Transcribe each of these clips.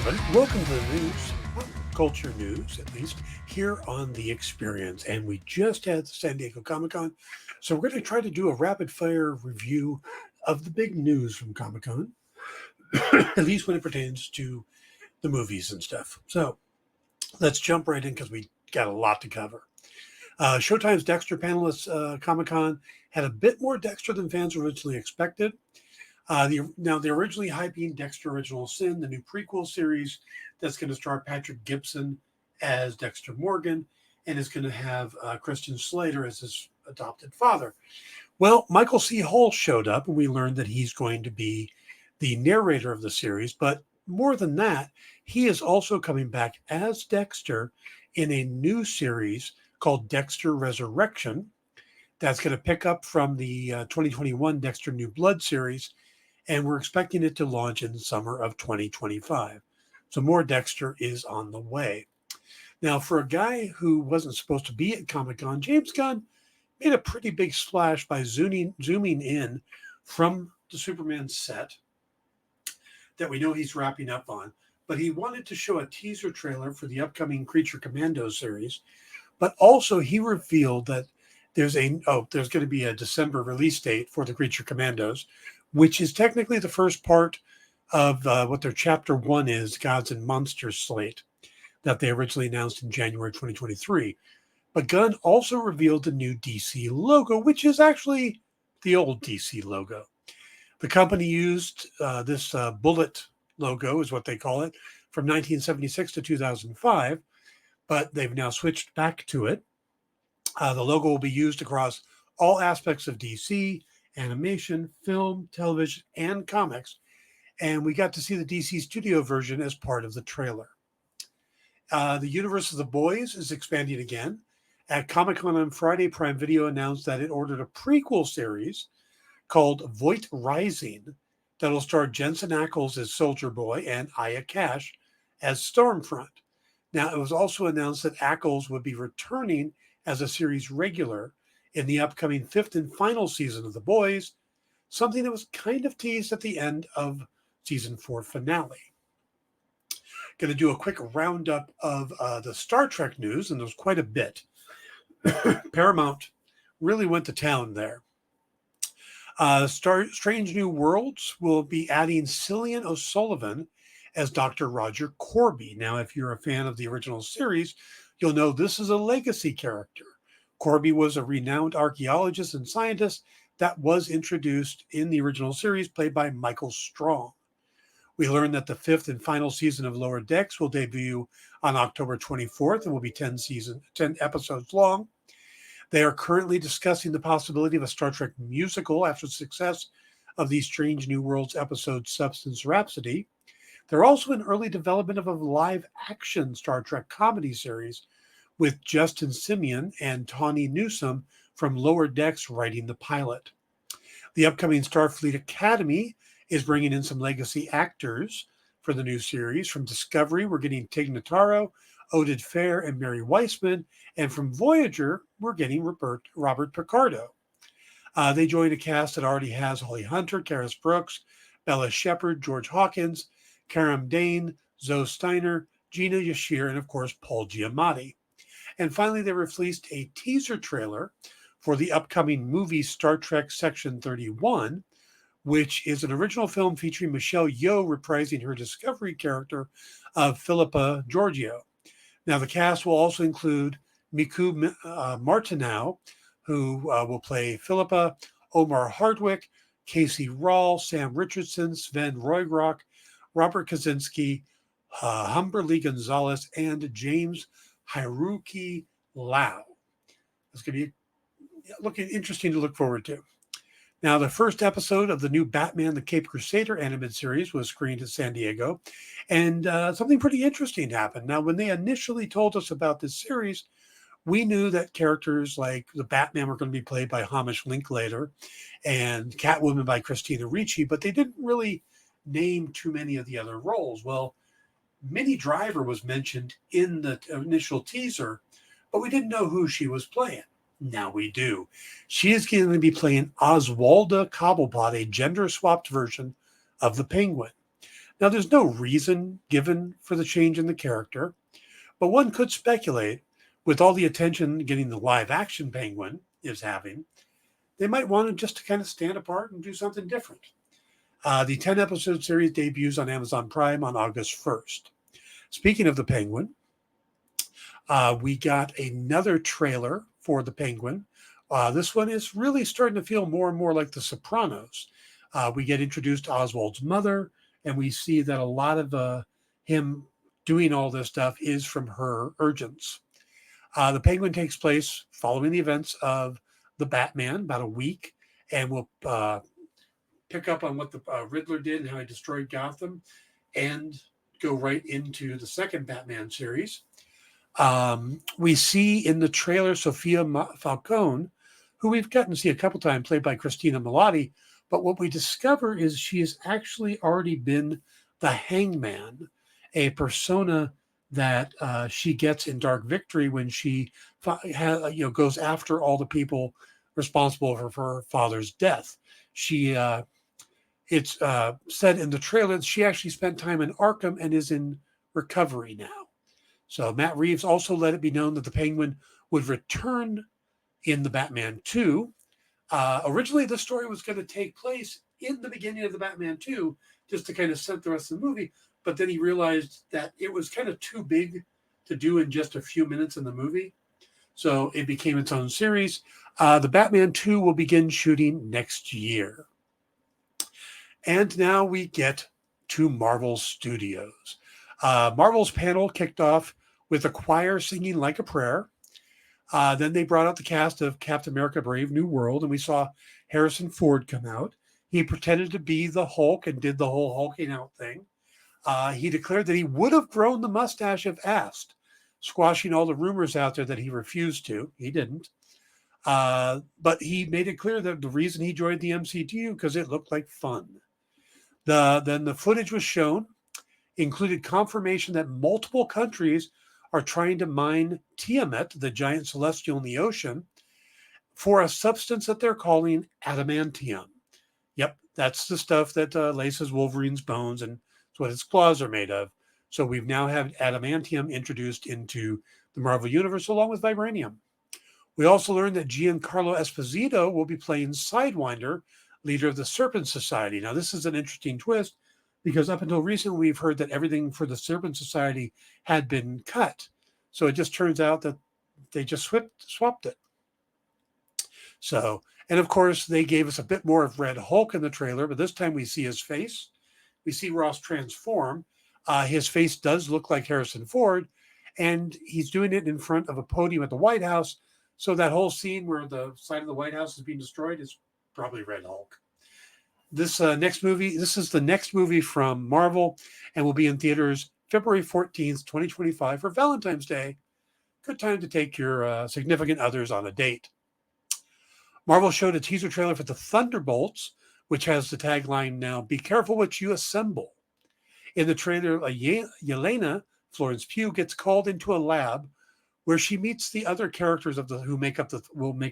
everybody. Welcome to the news, culture news, at least, here on The Experience. And we just had the San Diego Comic-Con, so we're going to try to do a rapid-fire review of the big news from Comic-Con, at least when it pertains to the movies and stuff. So let's jump right in because we got a lot to cover. Showtime's Dexter panelists Comic-Con had a bit more Dexter than fans originally expected. They're originally hyping Dexter Original Sin, the new prequel series that's going to star Patrick Gibson as Dexter Morgan and is going to have Christian Slater as his adopted father. Well, Michael C. Hall showed up, and we learned that he's going to be the narrator of the series. But more than that, he is also coming back as Dexter in a new series called Dexter Resurrection that's going to pick up from the 2021 Dexter New Blood series. And we're expecting it to launch in the summer of 2025. So more Dexter is on the way. Now, for a guy who wasn't supposed to be at Comic-Con, James Gunn made a pretty big splash by zooming in from the Superman set that we know he's wrapping up on. But he wanted to show a teaser trailer for the upcoming Creature Commando series. But also he revealed that there's going to be a December release date for the Creature Commandos, which is technically the first part of what their Chapter 1 is, Gods and Monsters slate, that they originally announced in January 2023. But Gunn also revealed the new DC logo, which is actually the old DC logo. The company used this bullet logo, is what they call it, from 1976 to 2005, but they've now switched back to it. The logo will be used across all aspects of DC, animation, film, television, and comics. And we got to see the DC Studio version as part of the trailer. The universe of The Boys is expanding again. At Comic-Con on Friday, Prime Video announced that it ordered a prequel series called Voight Rising that'll star Jensen Ackles as Soldier Boy and Aya Cash as Stormfront. Now, it was also announced that Ackles would be returning as a series regular in the upcoming fifth and final season of The Boys, something that was kind of teased at the end of season 4 finale. Going to do a quick roundup of the Star Trek news, and there's quite a bit. Paramount really went to town there. Strange New Worlds will be adding Cillian O'Sullivan as Dr. Roger Corby. Now, if you're a fan of the original series, you'll know this is a legacy character. Corby was a renowned archaeologist and scientist that was introduced in the original series, played by Michael Strong. We learned that the fifth and final season of Lower Decks will debut on October 24th and will be 10 episodes long. They are currently discussing the possibility of a Star Trek musical after the success of the Strange New Worlds episode Substance Rhapsody. They're also in early development of a live-action Star Trek comedy series with Justin Simien and Tawny Newsome from Lower Decks writing the pilot. The upcoming Starfleet Academy is bringing in some legacy actors for the new series. From Discovery, we're getting Tig Notaro, Oded Fair, and Mary Weissman. And from Voyager, we're getting Robert Picardo. They joined a cast that already has Holly Hunter, Karis Brooks, Bella Shepard, George Hawkins, Karam Dane, Zoe Steiner, Gina Yashir, and of course, Paul Giamatti. And finally, they released a teaser trailer for the upcoming movie Star Trek Section 31, which is an original film featuring Michelle Yeoh reprising her Discovery character of Philippa Georgiou. Now, the cast will also include Miku Martineau, who will play Philippa, Omar Hardwick, Casey Rawl, Sam Richardson, Sven Roygrock, Robert Kaczynski, Humberly Gonzalez, and James Hiroki Lau. It's going to be looking interesting to look forward to. Now, the first episode of the new Batman the Cape Crusader animated series was screened at San Diego, and something pretty interesting happened. Now, when they initially told us about this series, we knew that characters like the Batman were going to be played by Hamish Linklater and Catwoman by Christina Ricci, but they didn't really name too many of the other roles. Well, Minnie Driver was mentioned in the initial teaser, but we didn't know who she was playing. Now we do. She is going to be playing Oswalda Cobblepot, a gender-swapped version of the Penguin. Now, there's no reason given for the change in the character, but one could speculate, with all the attention getting the live action Penguin is having, they might want him just to kind of stand apart and do something different. The 10 episode series debuts on Amazon Prime on August 1st. Speaking of the Penguin, we got another trailer for the Penguin. This one is really starting to feel more and more like The Sopranos. We get introduced to Oswald's mother, and we see that a lot of him doing all this stuff is from her urgence. The Penguin takes place following the events of the Batman, about a week, and we'll pick up on what the Riddler did and how he destroyed Gotham, and go right into the second Batman series. We see in the trailer Sophia Falcone, who we've gotten to see a couple times, played by Christina Milioti. But what we discover is she has actually already been the Hangman, a persona that she gets in Dark Victory when she goes after all the people responsible for her father's death. It's said in the trailer that she actually spent time in Arkham and is in recovery now. So Matt Reeves also let it be known that the Penguin would return in the Batman 2. Originally, the story was going to take place in the beginning of the Batman 2, just to kind of set the rest of the movie. But then he realized that it was kind of too big to do in just a few minutes in the movie. So it became its own series. The Batman 2 will begin shooting next year. And now we get to Marvel Studios. Marvel's panel kicked off with a choir singing Like a Prayer. Then they brought out the cast of Captain America Brave New World, and we saw Harrison Ford come out. He pretended to be the Hulk and did the whole hulking out thing. He declared that he would have grown the mustache if asked, squashing all the rumors out there that he refused to. He didn't. But he made it clear that the reason he joined the MCU because it looked like fun. Then the footage was shown, included confirmation that multiple countries are trying to mine Tiamat, the giant celestial in the ocean, for a substance that they're calling adamantium. Yep, that's the stuff that laces Wolverine's bones, and it's what his claws are made of. So we've now had adamantium introduced into the Marvel Universe along with vibranium. We also learned that Giancarlo Esposito will be playing Sidewinder, leader of the Serpent Society. Now, this is an interesting twist because up until recently, we've heard that everything for the Serpent Society had been cut. So it just turns out that they just swapped it. So, and of course, they gave us a bit more of Red Hulk in the trailer, but this time we see his face. We see Ross transform. His face does look like Harrison Ford, and he's doing it in front of a podium at the White House. So that whole scene where the side of the White House is being destroyed is probably Red Hulk. This is the next movie from Marvel and will be in theaters February 14th, 2025 for Valentine's Day. Good time to take your significant others on a date. Marvel showed a teaser trailer for the Thunderbolts, which has the tagline now, "Be careful what you assemble." In the trailer, Yelena, Florence Pugh, gets called into a lab where she meets the other characters who will make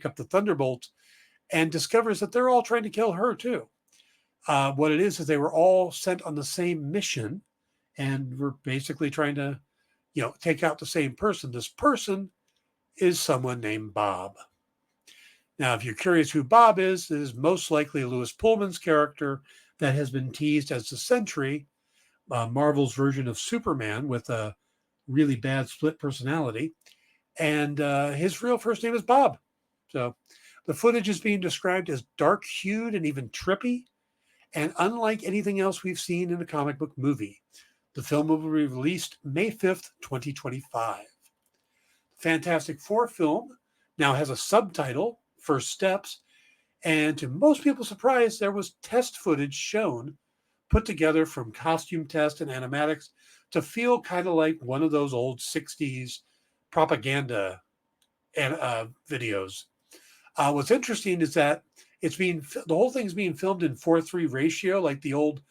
up the Thunderbolts and discovers that they're all trying to kill her too. What it is they were all sent on the same mission and were basically trying to, take out the same person. This person is someone named Bob. Now, if you're curious who Bob is, it is most likely Louis Pullman's character that has been teased as the Sentry, Marvel's version of Superman with a really bad split personality. And his real first name is Bob. So the footage is being described as dark-hued and even trippy. And unlike anything else we've seen in a comic book movie, the film will be released May 5th, 2025. Fantastic Four film now has a subtitle, First Steps, and to most people's surprise, there was test footage shown, put together from costume tests and animatics to feel kind of like one of those old 60s propaganda videos. What's interesting is that the whole thing's being filmed in 4:3 ratio, like the old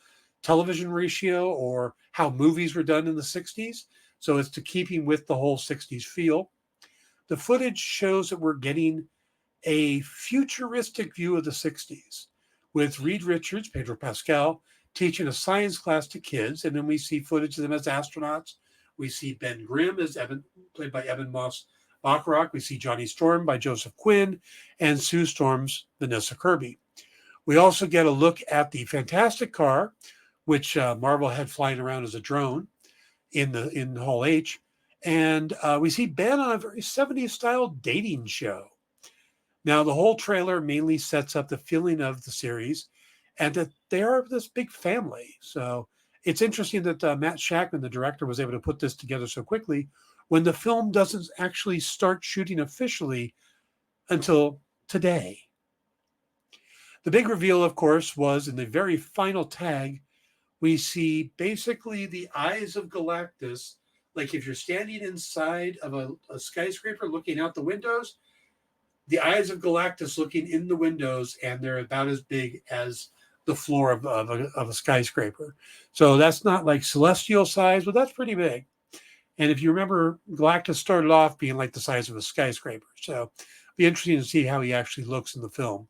television ratio or how movies were done in the 60s. So it's to keeping with the whole 60s feel. The footage shows that we're getting a futuristic view of the 60s with Reed Richards, Pedro Pascal, teaching a science class to kids. And then we see footage of them as astronauts. We see Ben Grimm as Evan, played by Evan Moss Bacharach. We see Johnny Storm by Joseph Quinn, and Sue Storm's Vanessa Kirby. We also get a look at the Fantastic Car, which Marvel had flying around as a drone in Hall H. And we see Ben on a very 70s style dating show. Now, the whole trailer mainly sets up the feeling of the series and that they are this big family. So it's interesting that Matt Shakman, the director, was able to put this together so quickly when the film doesn't actually start shooting officially until today. The big reveal, of course, was in the very final tag. We see basically the eyes of Galactus. Like if you're standing inside of a skyscraper looking out the windows, the eyes of Galactus looking in the windows, and they're about as big as the floor of a skyscraper. So that's not like celestial size, but that's pretty big. And if you remember, Galactus started off being like the size of a skyscraper. So it'll be interesting to see how he actually looks in the film.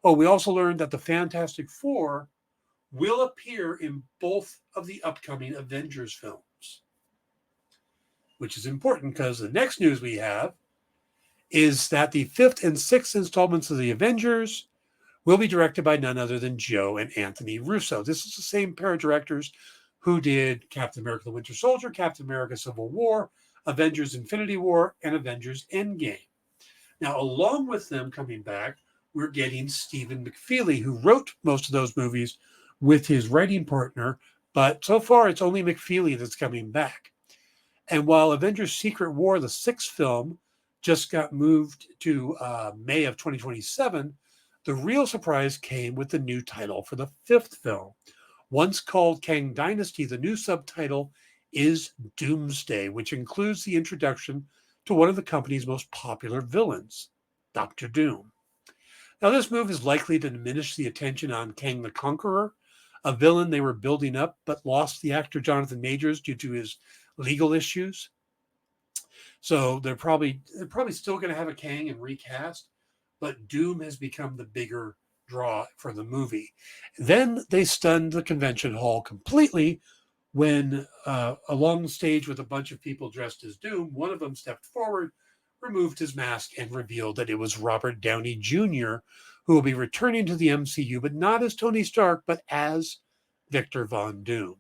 Oh, we also learned that the Fantastic Four will appear in both of the upcoming Avengers films, which is important because the next news we have is that the 5th and 6th installments of the Avengers will be directed by none other than Joe and Anthony Russo. This is the same pair of directors who did Captain America the Winter Soldier, Captain America Civil War, Avengers Infinity War, and Avengers Endgame. Now, along with them coming back, we're getting Stephen McFeely, who wrote most of those movies with his writing partner, but so far it's only McFeely that's coming back. And while Avengers Secret War, the 6th film, just got moved to May of 2027, the real surprise came with the new title for the 5th film. Once called Kang Dynasty, the new subtitle is Doomsday, which includes the introduction to one of the company's most popular villains, Dr. Doom. Now, this move is likely to diminish the attention on Kang the Conqueror, a villain they were building up but lost the actor Jonathan Majors due to his legal issues. So they're probably still going to have a Kang and recast, but Doom has become the bigger draw for the movie. Then they stunned the convention hall completely when along the stage with a bunch of people dressed as Doom, one of them stepped forward, removed his mask, and revealed that it was Robert Downey Jr., who will be returning to the MCU, but not as Tony Stark, but as Victor Von Doom.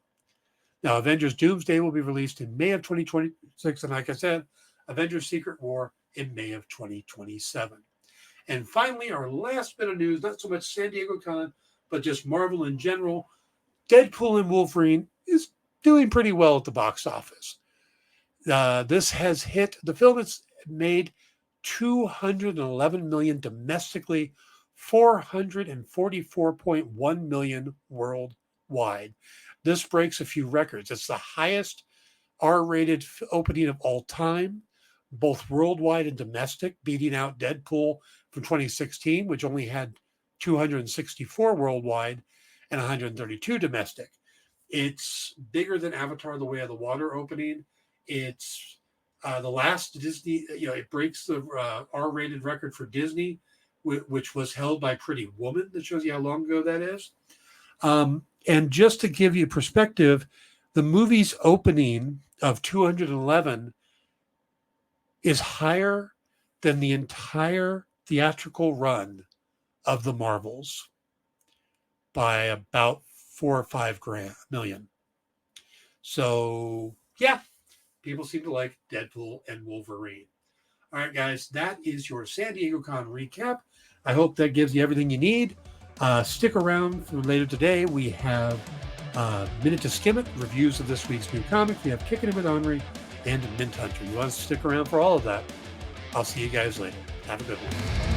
Now, Avengers Doomsday will be released in May of 2026, and like I said, Avengers Secret War in May of 2027. And finally, our last bit of news, not so much San Diego Con, but just Marvel in general. Deadpool and Wolverine is doing pretty well at the box office. This has hit, the film has made $211 million domestically, $444.1 million worldwide. This breaks a few records. It's the highest R-rated opening of all time, both worldwide and domestic, beating out Deadpool from 2016, which only had 264 worldwide and 132 domestic. It's bigger than Avatar: The Way of the Water opening. It's the last Disney, it breaks the R-rated record for Disney, which was held by Pretty Woman. That shows you how long ago that is. And just to give you perspective, the movie's opening of 211 is higher than the entire theatrical run of the Marvels by about 4 or 5 million. So, yeah, people seem to like Deadpool and Wolverine. All right, guys, that is your San Diego Con recap. I hope that gives you everything you need. Stick around for later today. We have Minute to Skim It, reviews of this week's new comic. We have Kicking It with Henri and Mint Hunter. You want to stick around for all of that. I'll see you guys later. Have a good one.